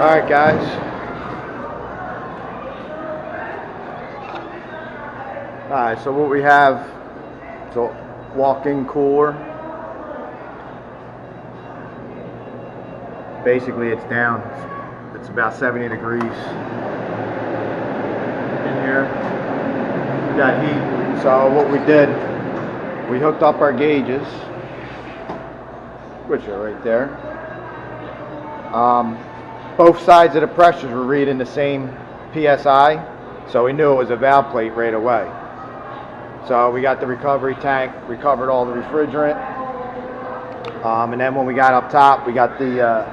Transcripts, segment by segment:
Alright guys, so what we have is a walk-in cooler. Basically it's down, it's about 70 degrees in here. We got heat, so what we did, we hooked up our gauges, which are right there. Both sides of the pressures were reading the same PSI, so we knew it was a valve plate right away. So we got the recovery tank, recovered all the refrigerant, and then when we got up top, we got the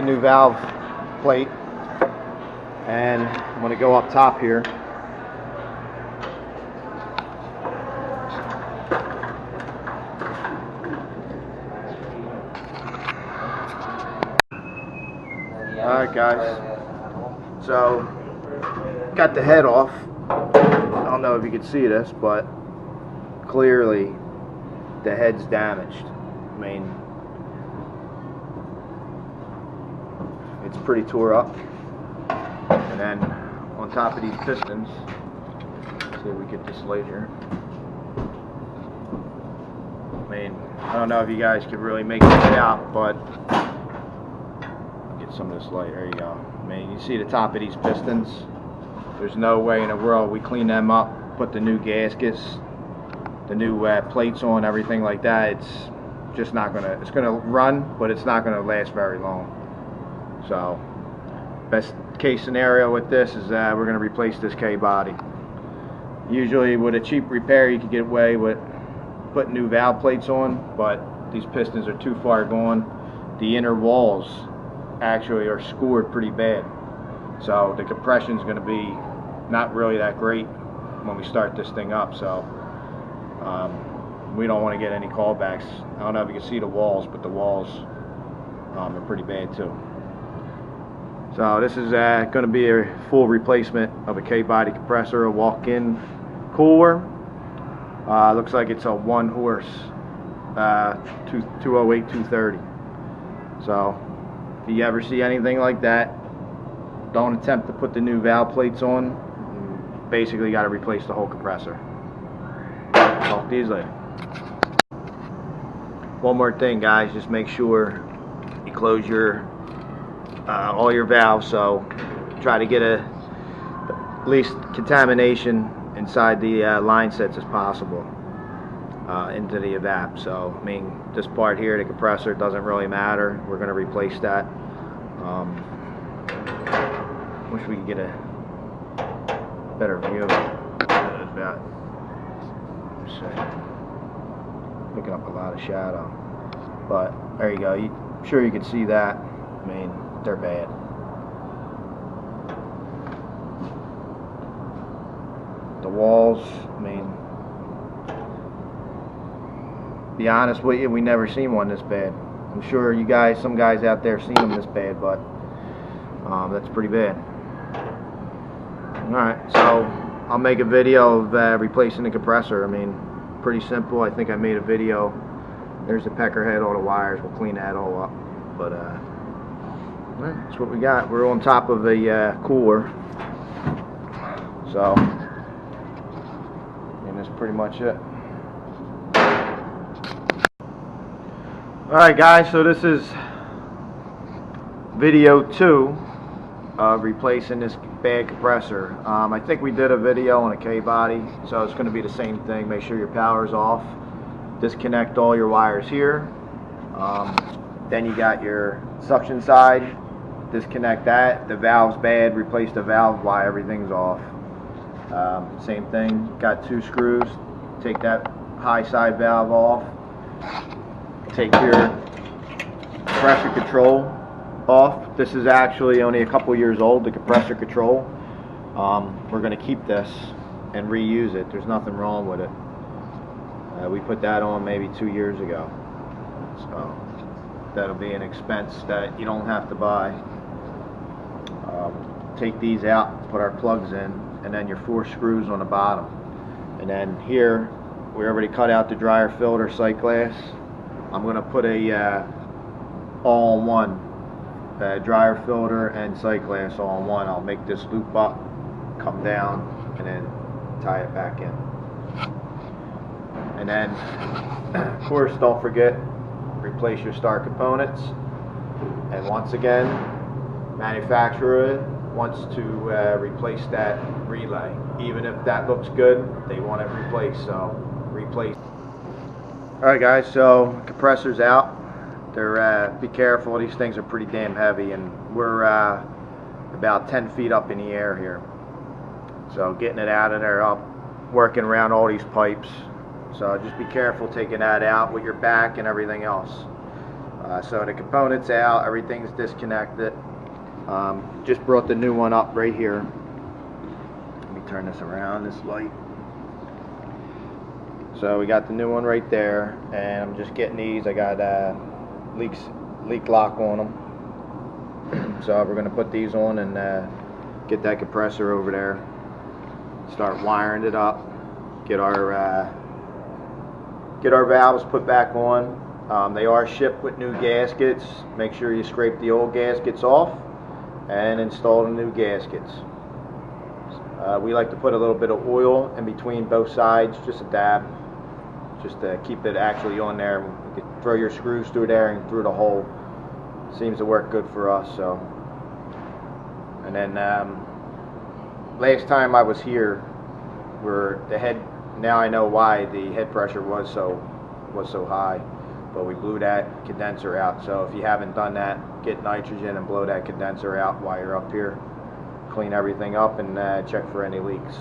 new valve plate. And I'm going to go up top here. Alright guys, so got the head off. I don't know if you can see this, but clearly the head's damaged. I mean, it's pretty tore up. And then on top of these pistons, see if we get this light here. I mean, I don't know if you guys could really make this out, but some of this light, there you go. I mean, you see the top of these pistons. There's no way in the world we clean them up, put the new gaskets, the new plates on, everything like that. It's just not gonna, it's gonna run, but it's not gonna last very long. So best case scenario with this is that we're gonna replace this K body. Usually with a cheap repair you could get away with putting new valve plates on, but these pistons are too far gone. The inner walls actually are scored pretty bad, so the compression is going to be not really that great when we start this thing up. So we don't want to get any callbacks. I don't know if you can see the walls, but the walls are pretty bad too. So this is going to be a full replacement of a K-body compressor, a walk-in cooler. Looks like it's a 1 horse 208 230. So if you ever see anything like that, don't attempt to put the new valve plates on. You basically got to replace the whole compressor. Talk to you later. One more thing guys, just make sure you close your all your valves, so try to get at least contamination inside the line sets as possible into the evap. So I mean, this part here, the compressor, doesn't really matter. We're going to replace that. Wish we could get a better view of it. About, picking up a lot of shadow, but there you go. I'm sure you can see that. I mean, they're bad. The walls, I mean, be honest with you, we never seen one this bad. I'm sure you guys, some guys out there seen them this bad, but that's pretty bad. Alright, so I'll make a video of replacing the compressor. I mean, pretty simple. I think I made a video. There's the pecker head, all the wires. We'll clean that all up. But that's what we got. We're on top of a cooler. So, and that's pretty much it. Alright guys, so this is video 2 of replacing this bad compressor. I think we did a video on a K-body, so it's going to be the same thing. Make sure your power's off. Disconnect all your wires here. Then you got your suction side. Disconnect that. The valve's bad. Replace the valve while everything's off. Same thing. Got 2 screws. Take that high side valve off. Take your pressure control off. This is actually only a couple years old, the compressor control. We're going to keep this and reuse it. There's nothing wrong with it. We put that on maybe 2 years ago. So that'll be an expense that you don't have to buy. Take these out, put our plugs in, and then your 4 screws on the bottom. And then here, we already cut out the dryer filter sight glass. I'm going to put a all in one. Dryer filter and sight glass all in one. I'll make this loop up, come down, and then tie it back in. And then, of course, don't forget, replace your start components. And once again, manufacturer wants to replace that relay. Even if that looks good, they want it replaced, so replace. Alright guys, so compressor's out. They're, be careful, these things are pretty damn heavy, and we're about 10 feet up in the air here. So getting it out of there, up, working around all these pipes. So just be careful taking that out with your back and everything else. So the component's out, everything's disconnected. Just brought the new one up right here. Let me turn this around, this light. So we got the new one right there, and I'm just getting these. I got leak lock on them. So we're going to put these on and get that compressor over there. Start wiring it up. Get our valves put back on. They are shipped with new gaskets. Make sure you scrape the old gaskets off and install the new gaskets. We like to put a little bit of oil in between both sides, just a dab, just to keep it actually on there. You can throw your screws through there and through the hole. Seems to work good for us. So, and then last time I was here, now I know why the head pressure was so high, but we blew that condenser out. So if you haven't done that, get nitrogen and blow that condenser out while you're up here. Clean everything up and check for any leaks.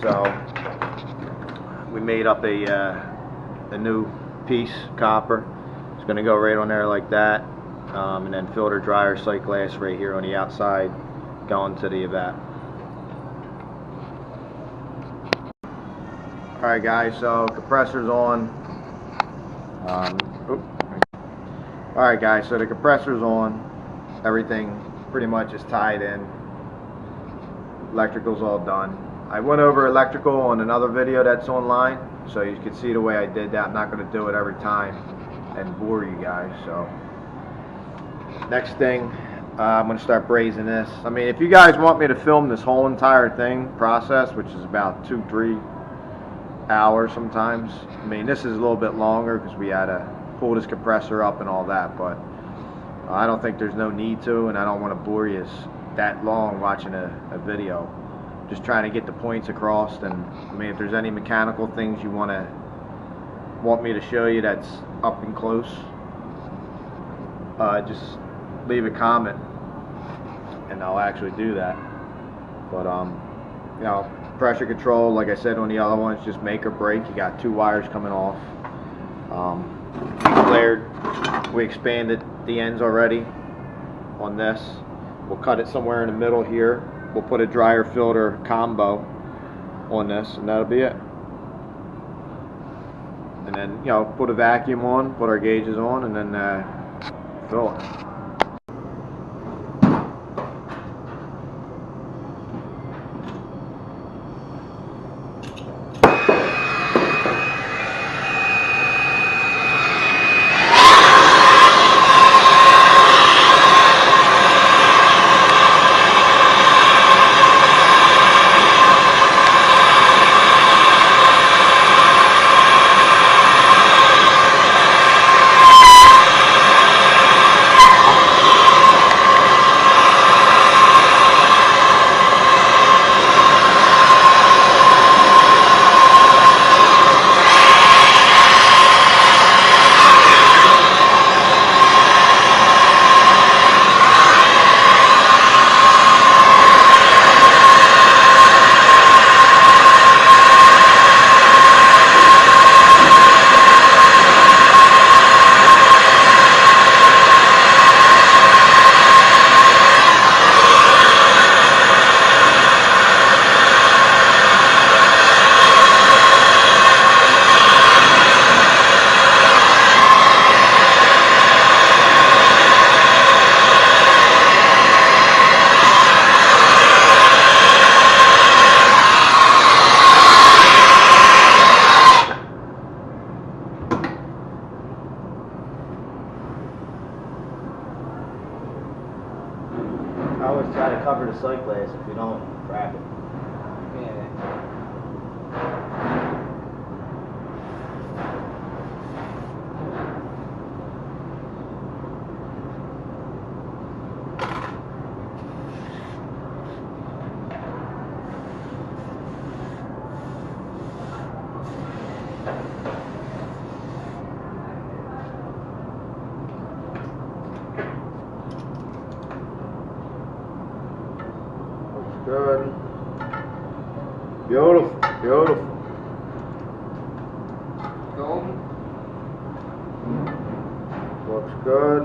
So we made up a new piece, copper. It's going to go right on there like that, and then filter, dryer, sight glass right here on the outside going to the evap. Alright guys, so compressor's on. Alright guys, so the compressor's on. Everything pretty much is tied in. Electrical's all done. I went over electrical on another video that's online, so you can see the way I did that. I'm not going to do it every time and bore you guys. So next thing, I'm going to start brazing this. I mean, if you guys want me to film this whole entire thing process, which is about 2-3 hours sometimes, I mean, this is a little bit longer because we had to pull this compressor up and all that, but I don't think there's no need to, and I don't want to bore you that long watching a video. Just trying to get the points across. And I mean, if there's any mechanical things you want me to show you that's up and close, just leave a comment and I'll actually do that. But you know, pressure control, like I said on the other one, it's just make or break. You got 2 wires coming off. We expanded the ends already on this. We'll cut it somewhere in the middle here. We'll put a dryer filter combo on this, and that'll be it. And then, you know, put a vacuum on, put our gauges on, and then fill it. I always try to cover the sight glass. If you don't, crack it. Yeah. Good. Beautiful, beautiful. Golden. Looks good.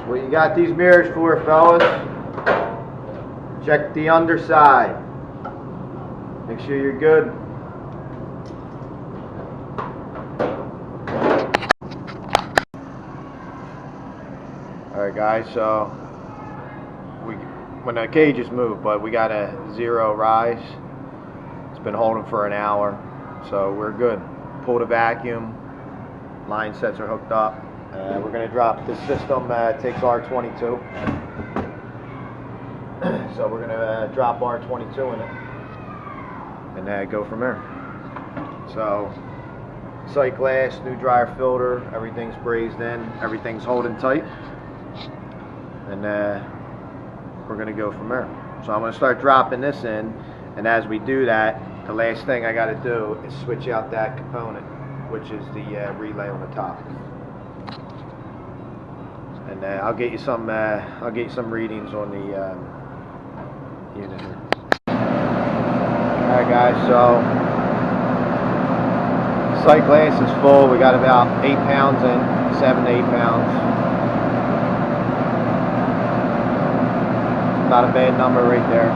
What you got these mirrors for, fellas? Check the underside. Make sure you're good. Alright guys, so when the cages move, but we got a 0 rise. It's been holding for an hour, so we're good. Pull the vacuum, line sets are hooked up. We're going to drop this system, takes R22. So we're going to drop R22 in it and go from there. So sight glass, new dryer filter, everything's brazed in, everything's holding tight. And we're going to go from there. So I'm going to start dropping this in, and as we do that, the last thing I got to do is switch out that component, which is the relay on the top. And I'll get you some readings on the unit here. All right, guys. So sight glass is full. We got about 8 pounds in, 7 to 8 pounds. Not a bad number right there.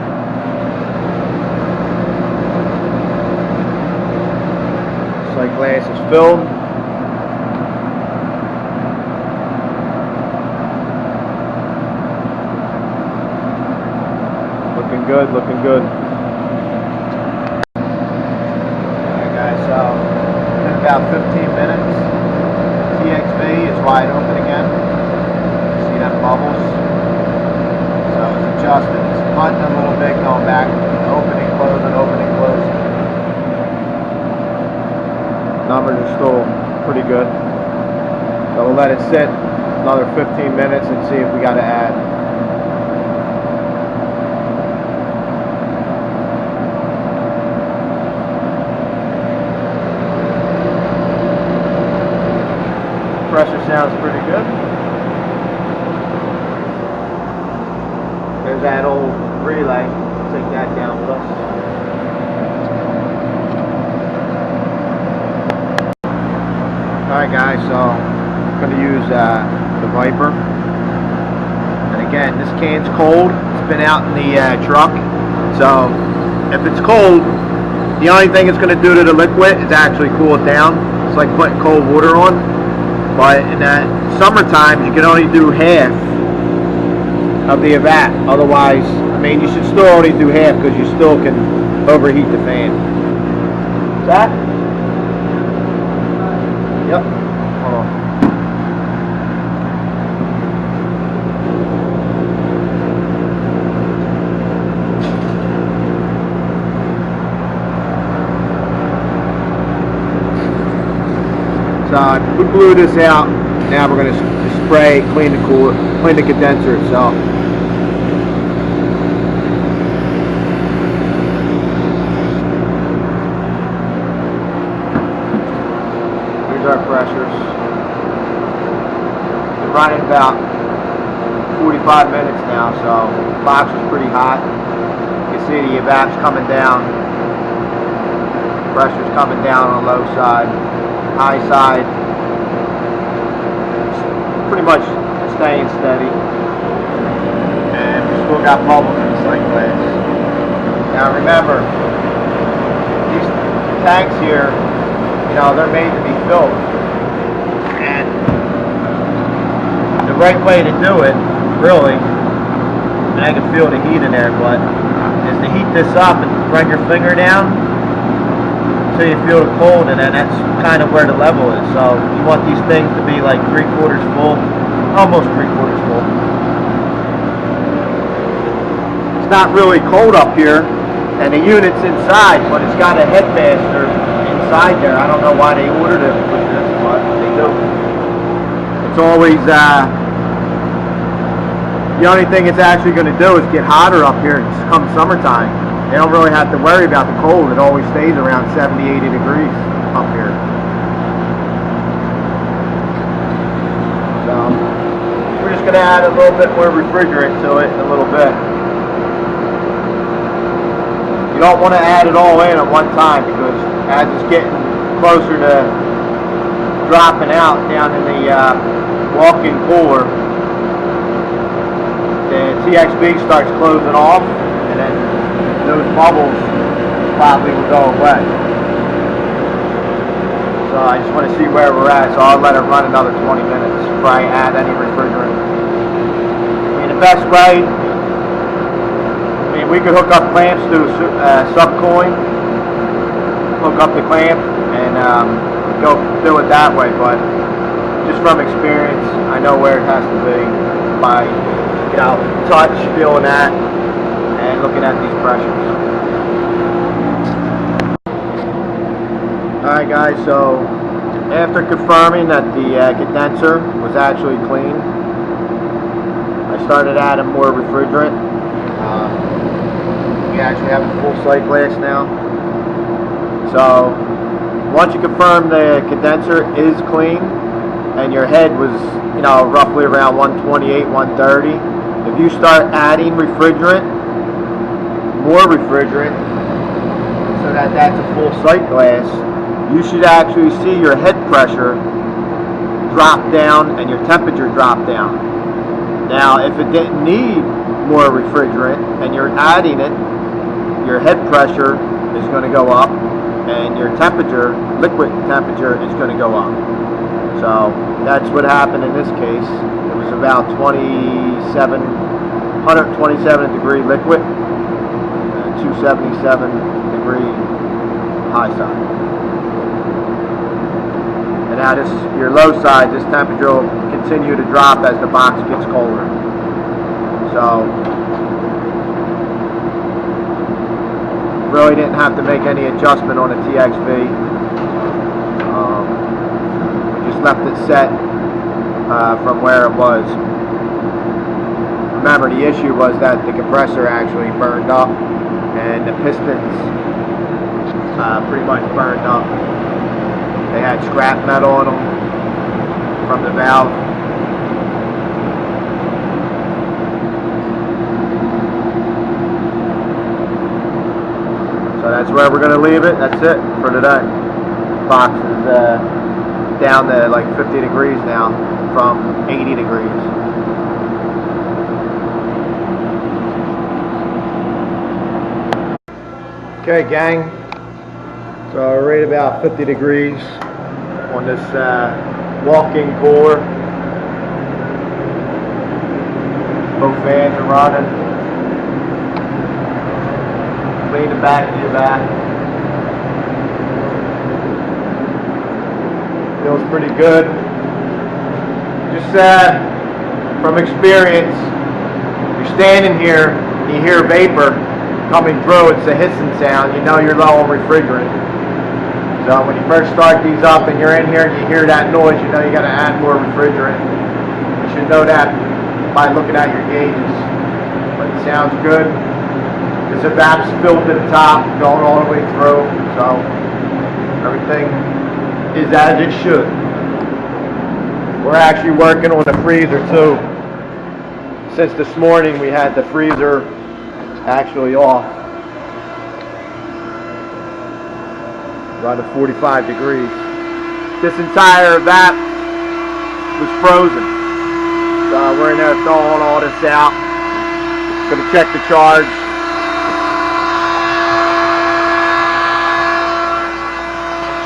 Sight glass is filled. Looking good, looking good. Alright guys, so in about 15 minutes, TXV is wide open again. See that bubbles? So it's adjusting, it's hunting a little bit, going back, opening, closing, opening, closing. Numbers are still pretty good. So we'll let it sit another 15 minutes and see if we got to add. Compressor sounds pretty good. There's that old relay. Take that down with us. Alright guys, so I'm going to use the Viper. And again, this can's cold. It's been out in the truck. So if it's cold, the only thing it's going to do to the liquid is actually cool it down. It's like putting cold water on. But in the summertime, you can only do half of the vat. Otherwise, I mean, you should still only do half because you still can overheat the fan. Is that? Yep. Hold on. So we blew this out. Now we're going to spray, clean the condenser itself. Here's our pressures. We're running about 45 minutes now, so the box is pretty hot. You can see the evap's coming down. Pressure's coming down on the low side. High side, pretty much staying steady, and we still got bubbles in the sight glass. Now remember, these tanks here, you know, they're made to be filled, and the right way to do it, really, and I can feel the heat in there, but is to heat this up and run your finger down until you feel the cold, and then that's kind of where the level is. So you want these things to be like 3/4 full, almost 3/4 full. It's not really cold up here, and the unit's inside, but it's got a headmaster inside there. I don't know why they ordered it with this, but they do. It's always the only thing it's actually going to do is get hotter up here come summertime. They don't really have to worry about the cold. It always stays around 70, 80 degrees up here. So we're just going to add a little bit more refrigerant to it in a little bit. You don't want to add it all in at one time, because as it's getting closer to dropping out down in the walk-in cooler, the TXB starts closing off, and then those bubbles probably will go away. So I just want to see where we're at, so I'll let it run another 20 minutes before I add any refrigerant. I mean, the best way, we could hook up clamps to subcooling, hook up the clamp, and go do it that way, but just from experience, I know where it has to be by, you know, touch, feeling that, and looking at these pressures. Alright guys, so after confirming that the condenser was actually clean, I started adding more refrigerant. We actually have a full sight glass now. So once you confirm the condenser is clean and your head was, you know, roughly around 128, 130, if you start adding refrigerant, more refrigerant, so that that's a full sight glass, you should actually see your head pressure drop down and your temperature drop down. Now, if it didn't need more refrigerant and you're adding it, your head pressure is going to go up and your temperature, liquid temperature, is going to go up. So that's what happened in this case. It was about 127 degree liquid, 277 degree high side. And now this, your low side, this temperature will continue to drop as the box gets colder. So really didn't have to make any adjustment on the TXB. We just left it set from where it was. Remember, the issue was that the compressor actually burned up and the pistons pretty much burned up. They had scrap metal on them from the valve. So that's where we're going to leave it. That's it for today. Box is down to like 50 degrees now from 80 degrees. Okay, gang. So we're right about 50 degrees on this walk-in cooler. Both fans are running. Clean the back of your back. Feels pretty good. Just from experience, you're standing here, you hear vapor coming through, it's a hissing sound, you know you're low on refrigerant. So when you first start these up and you're in here and you hear that noise, you know you got to add more refrigerant. You should know that by looking at your gauges. But it sounds good. This evap's filled to the top, going all the way through, so everything is as it should. We're actually working on the freezer too. Since this morning we had the freezer actually off. Around 45 degrees. This entire evap was frozen. So we're in there throwing all this out. Gonna check the charge.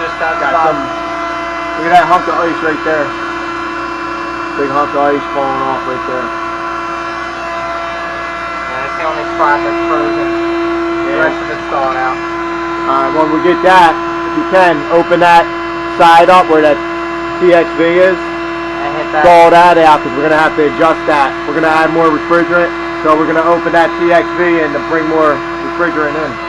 Just Got some, look at that hunk of ice right there. Big hunk of ice falling off right there. Yeah, that's the only spot that's frozen. The rest of it's thawed out. When we get that, you can, open that side up where that TXV is. And hit that. Pull that out because we're going to have to adjust that. We're going to add more refrigerant, so we're going to open that TXV and to bring more refrigerant in.